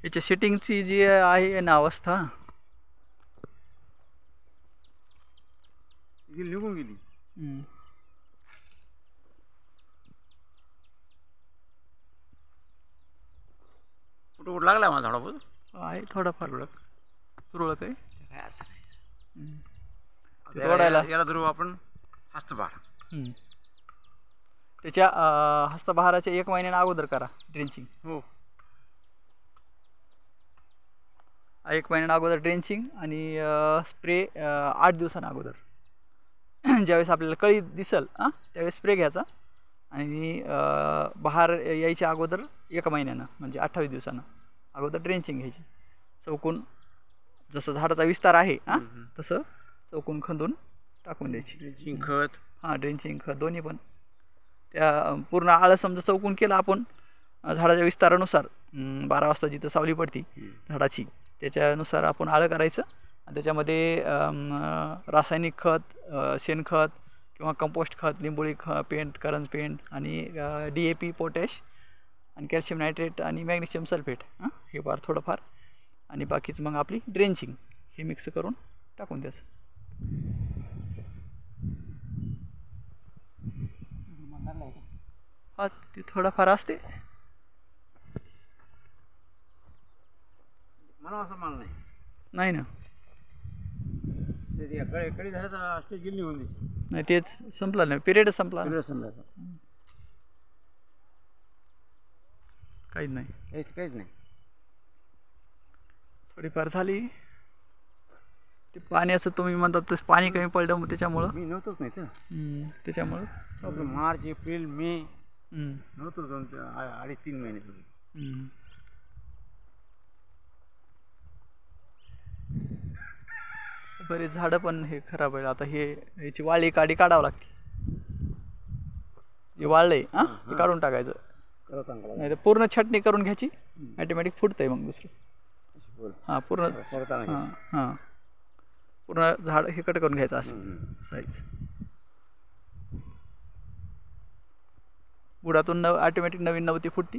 याच्या सेटिंगची जी आहे ना अवस्था निघून गेली. कुठं कुठं लागला माझा झाडापूर आहे थोडाफार तुरळक आहे. याला धरू आपण हस्तबहार. त्याच्या हस्तबहाराच्या 1 महिन्याने अगोदर करा ड्रेंचिंग. हो 1 महिन्याने अगोदर ड्रेंचिंग आणि स्प्रे 8 दिवसांना अगोदर. ज्यावेळेस आपल्याला कळी दिसल त्यावेळेस स्प्रे घ्यायचा आणि बहार यायच्या अगोदर 1 महिन्यानं म्हणजे 28 दिवसानं अगोदर ड्रेंचिंग घ्यायची. चौकून जसं झाडाचा विस्तार आहे तसं चौकून खंदून टाकून द्यायची. ड्रेंचिंग खत ड्रेंचिंग खत दोन्ही पण. त्या पूर्ण आळं समजा चौकून केलं आपण झाडाच्या विस्तारानुसार 12 वाजता जिथं सावली पडती झाडाची त्याच्यानुसार आपण आळं करायचं आणि त्याच्यामध्ये रासायनिक खत शेणखत किंवा कंपोस्ट खत लिंबोळी पेंट करंज पेंट आणि DAP पोटॅश आणि कॅल्शियम नायट्रेट आणि मॅग्नेशियम सल्फेट हे फार थोडंफार आणि बाकीचं मग आपली ड्रेंचिंग हे मिक्स करून टाकून द्यायचं. ते थोडंफार असते. मला असं माल नाही ना कडी झाल्याचा स्टेज गेली निघून द्यायची. नाही तेच संपलं नाही पिरियड संपला काहीच नाही थोडीफार झाली. ते पाण्याचं तुम्ही म्हणतात तसं पाणी कमी पडलं मग त्याच्यामुळं मी नव्हतोच नाही त्याच्यामुळं मार्च एप्रिल मे नव्हतो 2-3 महिने. बरेच झाडं पण हे खराब आहे. आता हे याची वाळी काढावं लागते. जे वाळलंय ते काढून टाकायचं नाही तर पूर्ण छटणी करून घ्यायची ऑटोमॅटिक फुटतंय मग दुसरं. पूर्ण झाड हे कट करून घ्यायचं असं साईज. बुडातून ऑटोमॅटिक नवीन नवती फुटती.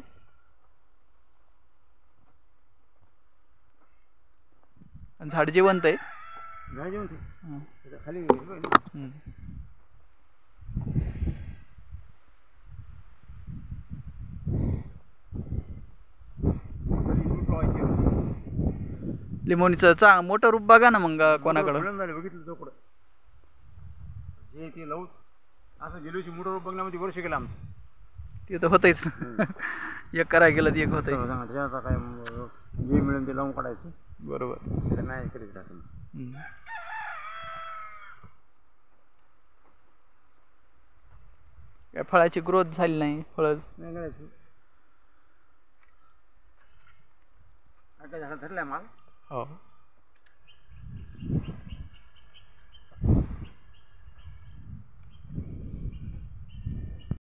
आणि झाड जिवंत आहे. खाली लिंबोणीचं मोठं रूप बघा ना मग कोणाकडं बघितलं चौकडं जे ते लावून असं गेलो मोठं रूप बघण्यामध्ये वर्ष गेलं आमचं. ते तर होतंच. एक करायला गेलं ते एक होतंय. त्याचा काय जे मिळेल ते लावून काढायचं. बरोबर नाही करीत राहतो. काय फळाची ग्रोथ झाली नाही. फळ नाही करायचं. आता झाडं धरलाय माल. हो